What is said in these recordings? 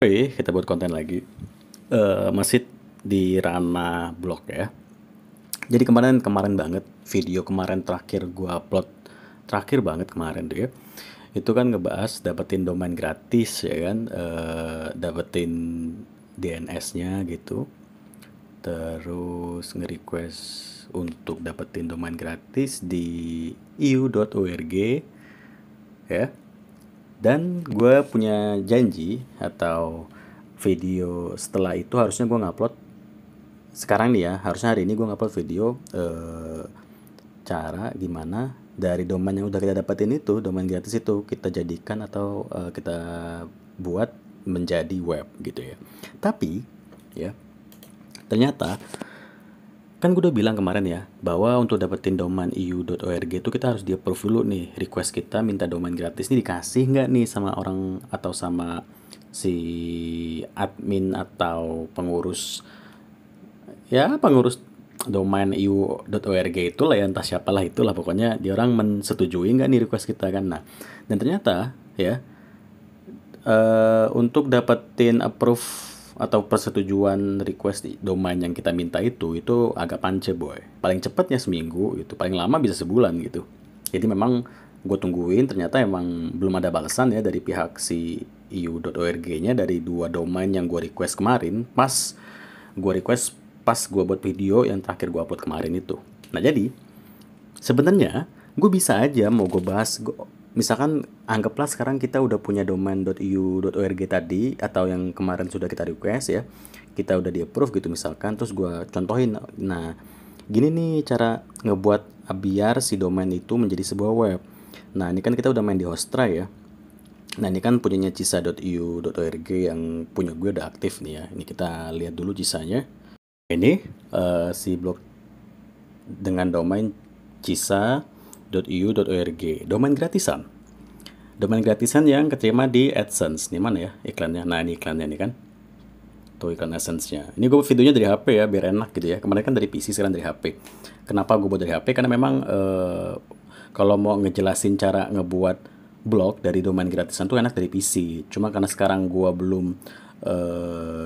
Oke, kita buat konten lagi. Masih di ranah blog ya. Jadi kemarin banget video kemarin terakhir gua upload, terakhir banget kemarin tuh ya. Itu kan ngebahas dapetin domain gratis ya kan, dapetin DNS-nya gitu. Terus nge-request untuk dapetin domain gratis di iu.org ya. Dan gue punya janji atau video setelah itu harusnya gue ngupload sekarang nih ya, harusnya hari ini gue ngupload video cara gimana dari domain yang udah kita dapetin itu, domain gratis itu kita jadikan atau kita buat menjadi web gitu ya. Tapi ya ternyata kan gue udah bilang kemarin ya, bahwa untuk dapetin domain iu.org itu kita harus di-approve dulu nih, request kita minta domain gratis ini dikasih nggak nih sama orang atau sama si admin atau pengurus, ya pengurus domain iu.org itulah ya, entah siapalah itulah, pokoknya dia orang mensetujui nggak nih request kita kan. Nah, dan ternyata ya untuk dapetin approve atau persetujuan request di domain yang kita minta itu agak pance boy. Paling cepatnya seminggu gitu, paling lama bisa sebulan gitu. Jadi memang gue tungguin, ternyata emang belum ada balasan ya dari pihak si iu.org-nya dari dua domain yang gue request kemarin. Pas gue buat video yang terakhir gue upload kemarin itu. Nah jadi sebenarnya gue bisa aja mau gue bahas, misalkan anggaplah sekarang kita udah punya domain.iu.org tadi atau yang kemarin sudah kita request ya, kita udah di approve gitu misalkan, terus gue contohin, nah gini nih cara ngebuat biar si domain itu menjadi sebuah web. Nah ini kan kita udah main di Hostra ya. Nah ini kan punyanya cisa.iu.org yang punya gue udah aktif nih ya. Ini kita lihat dulu cisanya. Ini si blog dengan domain cisa.iu.org, domain gratisan. Domain gratisan yang keterima di AdSense. Nih mana ya iklannya? Nah ini iklannya nih kan. Tuh iklan AdSense-nya. Ini gue videonya dari HP ya biar enak gitu ya. Kemarin kan dari PC, sekarang dari HP. Kenapa gue buat dari HP? Karena memang kalau mau ngejelasin cara ngebuat blog dari domain gratisan tuh enak dari PC. Cuma karena sekarang gue belum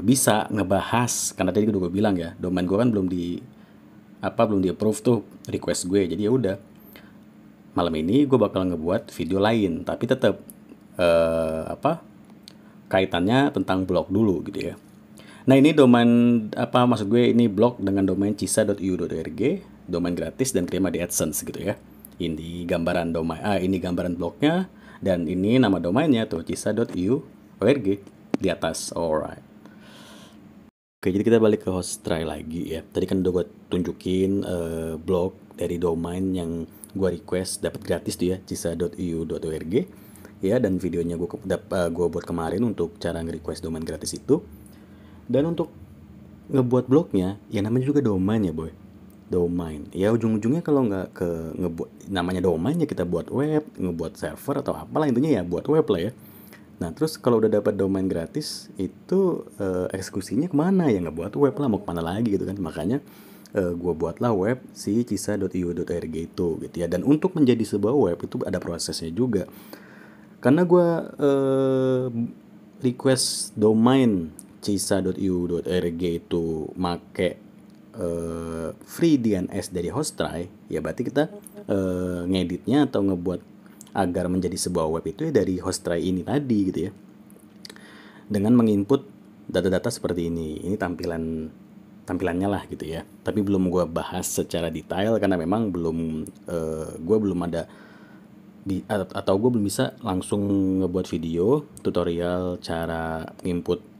bisa ngebahas, karena tadi gue bilang ya, domain gue kan belum di approve tuh request gue. Jadi ya udah, malam ini gue bakal ngebuat video lain, tapi tetap kaitannya tentang blog dulu gitu ya. Nah ini domain maksud gue ini blog dengan domain cisa.iu.org, domain gratis dan terima di AdSense gitu ya. Ini gambaran domain, ini gambaran blognya, dan ini nama domainnya tuh cisa.iu.org di atas. Alright. Oke, jadi kita balik ke Hostray lagi ya. Tadi kan udah gue tunjukin blog dari domain yang gue request dapat gratis tuh ya, cisa.iu.org ya, dan videonya gue buat kemarin untuk cara nge-request domain gratis itu. Dan untuk ngebuat blognya, ya namanya juga domain ya boy. Domain, ya ujung-ujungnya kalau nggak ke ngebuat namanya domain ya kita buat web, ngebuat server atau apalah, intinya ya buat web lah ya. Nah terus kalau udah dapat domain gratis itu eksekusinya kemana ya, nggak buat web lah, mau kemana lagi gitu kan. Makanya gue buatlah web si cisa.iu.org itu gitu ya. Dan untuk menjadi sebuah web itu ada prosesnya juga. Karena gue request domain cisa.iu.org itu make free DNS dari Hostray, ya berarti kita ngeditnya atau ngebuat agar menjadi sebuah web itu ya dari Hostray ini tadi gitu ya, dengan menginput data-data seperti ini. Ini tampilannya lah gitu ya, tapi belum gue bahas secara detail karena memang gue belum ada atau gue belum bisa langsung ngebuat video tutorial cara input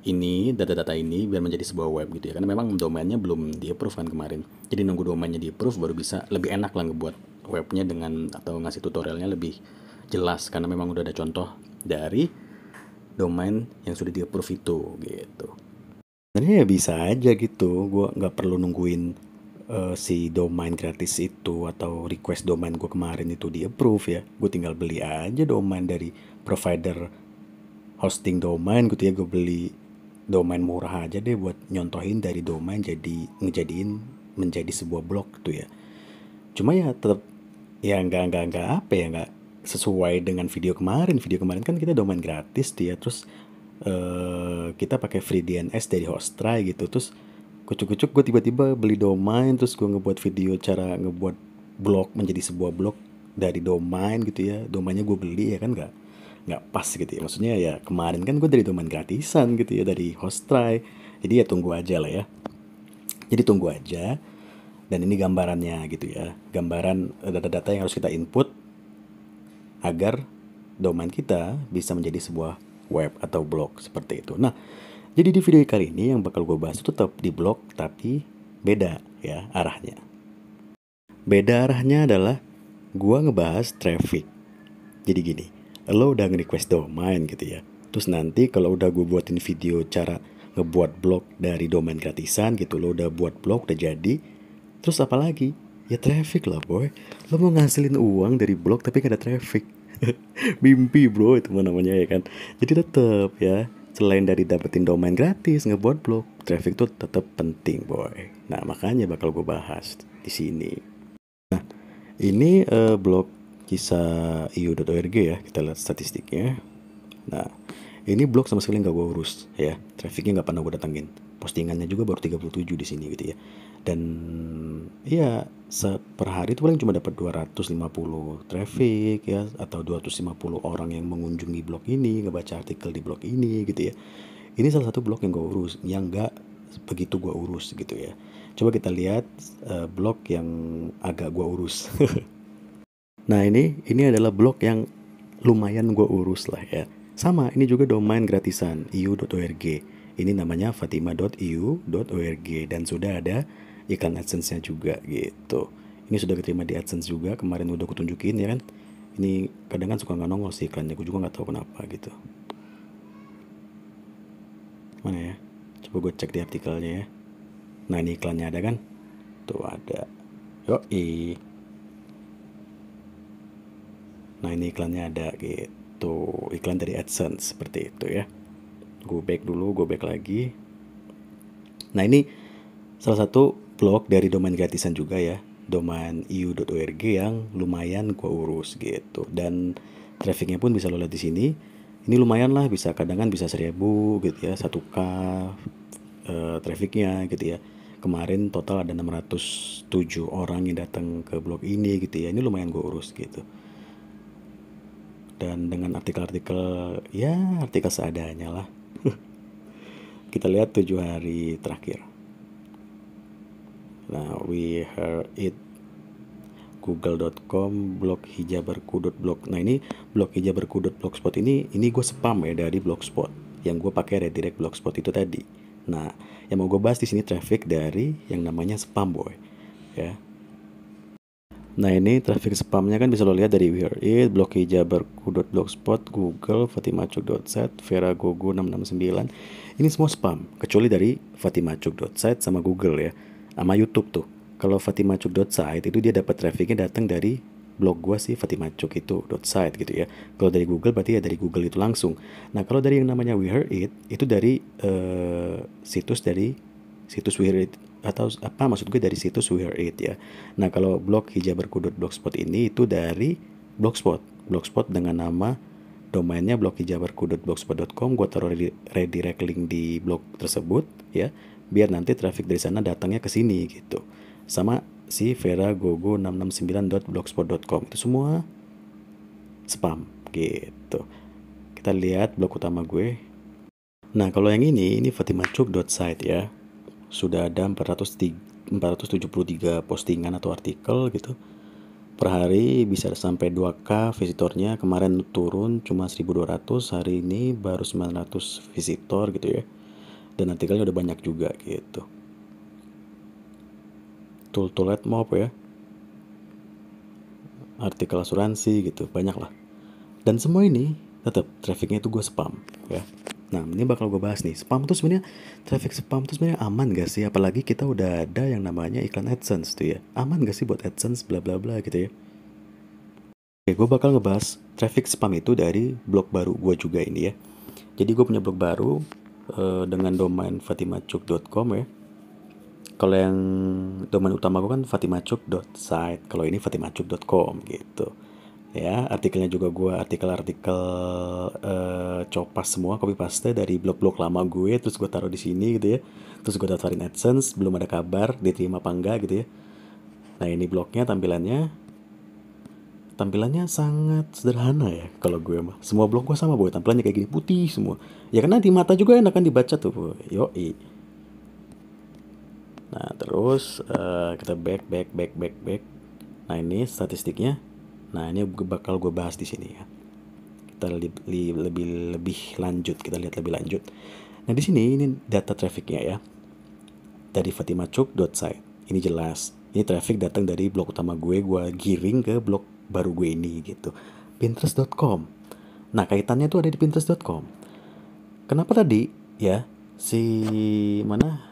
ini, data-data ini biar menjadi sebuah web gitu ya, karena memang domainnya belum di-approve kan kemarin. Jadi nunggu domainnya di-approve baru bisa lebih enak lah ngebuat webnya dengan atau ngasih tutorialnya lebih jelas, karena memang udah ada contoh dari domain yang sudah di-approve itu gitu. Sebenarnya ya bisa aja gitu, gue nggak perlu nungguin si domain gratis itu atau request domain gue kemarin itu di-approve ya. Gue tinggal beli aja domain dari provider hosting domain gitu ya. Gue beli domain murah aja deh buat nyontohin dari domain ngejadiin menjadi sebuah blog tuh ya. Cuma ya tetap ya nggak sesuai dengan video kemarin. Video kemarin kan kita domain gratis tuh ya, terus kita pakai free DNS dari Hostry gitu. Terus kucuk-kucuk gue tiba-tiba beli domain, terus gue ngebuat video cara ngebuat blog menjadi sebuah blog dari domain gitu ya. Domainnya gue beli ya kan, nggak pas gitu ya. Maksudnya ya kemarin kan gue dari domain gratisan gitu ya, dari Hostry. Jadi ya tunggu aja lah ya. Jadi tunggu aja. Dan ini gambarannya gitu ya. Gambaran data-data yang harus kita input agar domain kita bisa menjadi sebuah web atau blog seperti itu. Nah, jadi di video kali ini yang bakal gue bahas itu tetap di blog tapi beda ya arahnya. Beda arahnya adalah gue ngebahas traffic. Jadi gini, lo udah nge-request domain gitu ya. Terus nanti kalau udah gue buatin video cara ngebuat blog dari domain gratisan gitu, lo udah buat blog, udah jadi. Terus apa lagi? Ya traffic lah boy. Lo mau ngasilin uang dari blog tapi gak ada traffic. Mimpi bro itu namanya ya kan. Jadi tetap ya, selain dari dapetin domain gratis, ngebuat blog, traffic tuh tetap penting boy. Nah makanya bakal gue bahas di sini. Nah ini blog kisah.iu.org ya, kita lihat statistiknya. Nah ini blog sama sekali nggak gue urus ya, trafficnya nggak pernah gue datangin. Postingannya juga baru 37 di sini gitu ya. Dan ya per hari itu paling cuma dapat 250 traffic ya, atau 250 orang yang mengunjungi blog ini, ngebaca artikel di blog ini gitu ya. Ini salah satu blog yang gue urus, yang nggak begitu gue urus gitu ya. Coba kita lihat blog yang agak gue urus. Nah ini adalah blog yang lumayan gue urus lah ya. Sama, ini juga domain gratisan, iu.org. Ini namanya fatima.iu.org dan sudah ada iklan AdSense-nya juga gitu. Ini sudah diterima di AdSense juga, kemarin udah kutunjukin ya kan. Ini kadang kan suka nggak nongol sih iklannya, gue juga nggak tahu kenapa gitu. Mana ya? Coba gue cek di artikelnya ya. Nah ini iklannya ada kan? Tuh ada. Yoi. Nah ini iklannya ada gitu. Iklan dari AdSense seperti itu ya. Gue back dulu, gue back lagi. Nah ini salah satu blog dari domain gratisan juga ya, domain iu.org yang lumayan gue urus gitu. Dan trafficnya pun bisa lo lihat di sini. Ini lumayan lah, bisa kadang kan bisa 1000 gitu ya, 1K trafficnya gitu ya. Kemarin total ada 607 orang yang datang ke blog ini gitu ya. Ini lumayan gue urus gitu. Dan dengan artikel-artikel, ya artikel seadanya lah. Kita lihat 7 hari terakhir. Nah, we heard it, google.com, blog hijaberku.blog. Nah ini blog hijaberku.blogspot ini gue spam ya dari blogspot yang gue pakai redirect blogspot itu tadi. Nah yang mau gue bahas di sini traffic dari yang namanya spam boy ya. Nah ini traffic spamnya kan bisa lo lihat dari We Heard It, blog hijaberku.blogspot, Google, fatimacuk.site, veragogo669. Ini semua spam, kecuali dari fatimacuk.site sama Google ya, sama YouTube tuh. Kalau fatimacuk.site itu dia dapat trafficnya datang dari blog gua sih, fatimacuk itu .site gitu ya. Kalau dari Google berarti ya dari Google itu langsung. Nah kalau dari yang namanya We Heard It itu dari situs We Heard It, atau apa maksud gue dari situs We Heard It ya. Nah kalau blog hijaberku.blogspot ini itu dari blogspot dengan nama domainnya blog hijaberku.blogspot.com. Gue taruh redirect link di blog tersebut ya, biar nanti traffic dari sana datangnya ke sini gitu. Sama si veragogo669.blogspot.com itu semua spam gitu. Kita lihat blog utama gue. Nah kalau yang ini fatimacuk.site ya, sudah ada 473 postingan atau artikel gitu. Per hari bisa sampai 2K visitornya. Kemarin turun cuma 1200, hari ini baru 900 visitor gitu ya. Dan artikelnya udah banyak juga gitu. Tool AdMob ya, artikel asuransi gitu, banyak lah. Dan semua ini tetap trafficnya itu gue spam ya. Nah ini bakal gue bahas nih, spam tuh sebenarnya, traffic spam tuh sebenarnya aman gak sih? Apalagi kita udah ada yang namanya iklan AdSense tuh ya. Aman gak sih buat AdSense bla bla bla gitu ya. Oke, gue bakal ngebahas traffic spam itu dari blog baru gue juga ini ya. Jadi gue punya blog baru dengan domain fatimacuk.com ya. Kalau yang domain utama gue kan fatimacuk.site, kalau ini fatimacuk.com gitu. Ya, artikelnya juga gue artikel-artikel copas semua, copy paste dari blog-blog lama gue, terus gue taruh di sini gitu ya. Terus gue daftarin AdSense, belum ada kabar diterima apa enggak gitu ya. Nah ini blognya tampilannya sangat sederhana ya kalau gue mah. Semua blog gue sama boy, tampilannya kayak gini putih semua. Ya karena di mata juga enak kan dibaca tuh boy. Yoi. Nah terus kita back. Nah ini statistiknya. Nah ini bakal gue bahas di sini ya. Kita lebih lanjut, kita lihat lebih lanjut. Nah di sini ini data trafficnya ya dari fatimachuk.site. Ini jelas. Ini traffic datang dari blog utama gue giring ke blog baru gue ini gitu. Pinterest.com. Nah kaitannya tuh ada di Pinterest.com. Kenapa tadi ya si mana?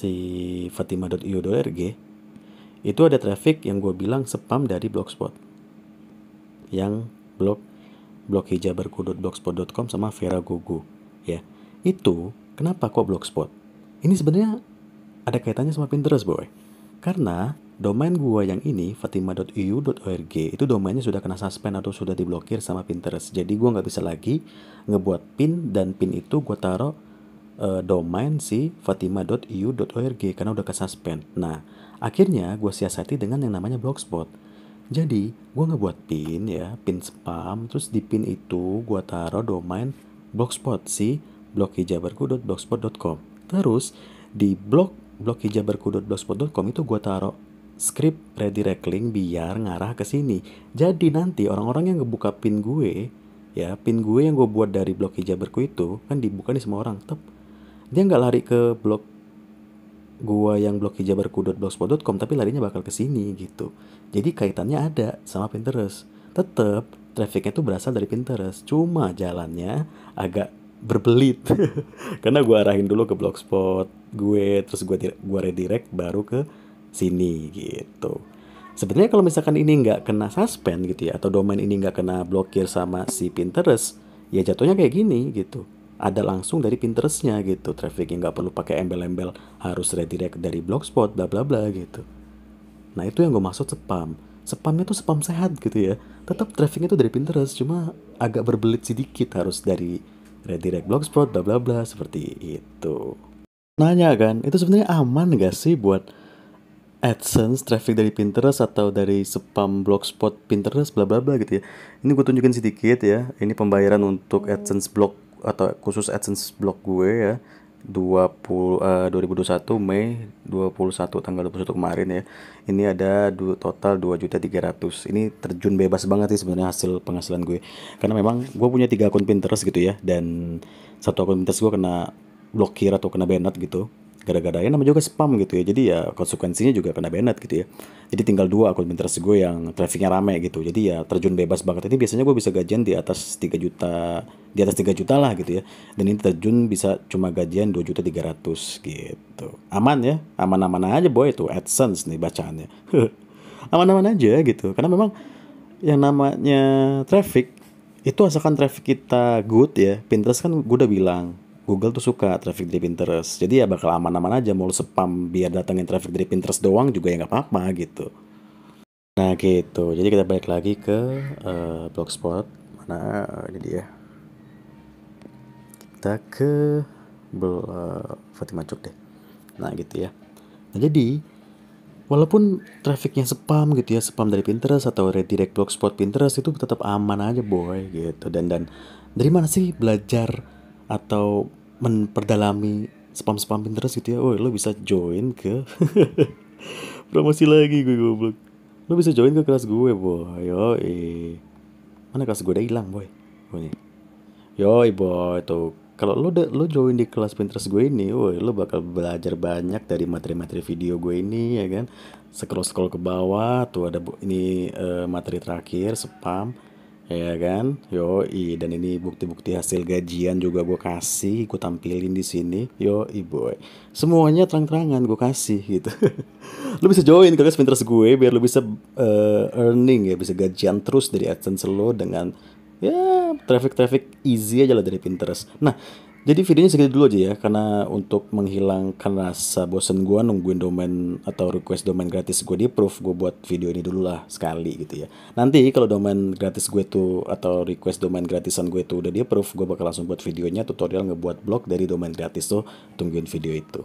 Si fatima.io.org itu ada traffic yang gue bilang spam dari Blogspot. Yang blog hijabarku.blogspot.com sama Veragogo ya. Itu kenapa kok Blogspot? Ini sebenarnya ada kaitannya sama Pinterest boy. Karena domain gua yang ini fatima.eu.org itu domainnya sudah kena suspend atau sudah diblokir sama Pinterest. Jadi gua nggak bisa lagi ngebuat pin, dan pin itu gua taruh domain si fatima.eu.org karena udah kesuspend. Nah, akhirnya gua siasati dengan yang namanya Blogspot. Jadi, gua ngebuat pin ya, pin spam, terus di pin itu gua taruh domain Blogspot si bloghijabarku.blogspot.com. Terus di bloghijabarku.blogspot.com itu gua taruh script redirect link biar ngarah ke sini. Jadi nanti orang-orang yang ngebuka pin gue, ya pin gue yang gue buat dari blog hijabarku itu kan dibuka nih semua orang. Dia nggak lari ke blog gua yang blog hijabarku.blogspot.com, tapi larinya bakal ke sini gitu. Jadi kaitannya ada sama Pinterest. Tetap trafficnya tuh berasal dari Pinterest. Cuma jalannya agak berbelit. Karena gua arahin dulu ke blogspot gue, terus gua redirect baru ke sini gitu. Sebenarnya kalau misalkan ini nggak kena suspend gitu ya, atau domain ini nggak kena blokir sama si Pinterest, ya jatuhnya kayak gini gitu. Ada langsung dari Pinterestnya gitu, trafficnya nggak perlu pakai embel-embel harus redirect dari blogspot bla bla bla gitu. Nah itu yang gue maksud spam. Spamnya tuh spam sehat gitu ya. Tetap trafficnya tuh dari Pinterest, cuma agak berbelit sedikit harus dari redirect blogspot bla bla bla seperti itu. Nanya kan, itu sebenarnya aman gak sih buat AdSense traffic dari Pinterest atau dari spam blogspot Pinterest bla bla bla gitu ya. Ini gue tunjukin sedikit ya. Ini pembayaran untuk AdSense blog atau khusus AdSense blog gue ya. 2021 Mei 21 tanggal 21 kemarin ya. Ini ada total 2.300.000. Ini terjun bebas banget sih sebenarnya hasil penghasilan gue. Karena memang gue punya 3 akun Pinterest gitu ya, dan satu akun Pinterest gue kena blokir atau kena banned gitu. Gara-gara ya namanya juga spam gitu ya. Jadi ya konsekuensinya juga kena banned gitu ya. Jadi tinggal 2 akun Pinterest gue yang trafficnya rame gitu. Jadi ya terjun bebas banget. Ini biasanya gue bisa gajian di atas 3 juta, di atas 3 juta lah gitu ya. Dan ini terjun bisa cuma gajian 2.300.000 gitu. Aman ya, aman-aman aja boy, itu AdSense nih bacaannya. Aman-aman aja gitu. Karena memang yang namanya traffic itu asalkan traffic kita good ya. Pinterest kan gue udah bilang Google tuh suka traffic dari Pinterest. Jadi ya bakal aman-aman aja, mau lu spam biar datengin traffic dari Pinterest doang juga ya nggak apa-apa gitu. Nah gitu, jadi kita balik lagi ke Blogspot. Mana ini dia. Kita ke Fatima Cuk deh. Nah gitu ya. Nah jadi walaupun trafficnya spam gitu ya, spam dari Pinterest atau redirect blogspot Pinterest itu tetap aman aja boy gitu. Dan dari mana sih belajar atau memperdalami spam-spam Pinterest gitu ya? Oh, lo bisa join ke promosi lagi gue goblok. Lo bisa join ke kelas gue boy. Yo, mana kelas gue udah hilang boy. Gue nih. Yo, boy tuh. Kalau lo join di kelas Pinterest gue ini, woi, lo bakal belajar banyak dari materi-materi video gue ini ya kan. Scroll ke bawah tuh ada ini materi terakhir spam ya kan. Yo, dan ini bukti-bukti hasil gajian juga gue kasih, gue tampilin di sini. Yo, boy. Semuanya terang-terangan gue kasih gitu. Lo bisa join ke kelas Pinterest gue biar lo bisa earning ya, bisa gajian terus dari AdSense lo dengan ya traffic easy aja lah dari Pinterest. Nah Jadi videonya segitu dulu aja ya, karena untuk menghilangkan rasa bosen gue nungguin domain atau request domain gratis gue di approve, gue buat video ini dulu lah sekali gitu ya. Nanti kalau domain gratis gue tuh atau request domain gratisan gue tuh udah di approve, gue bakal langsung buat videonya tutorial ngebuat blog dari domain gratis tuh, tungguin video itu.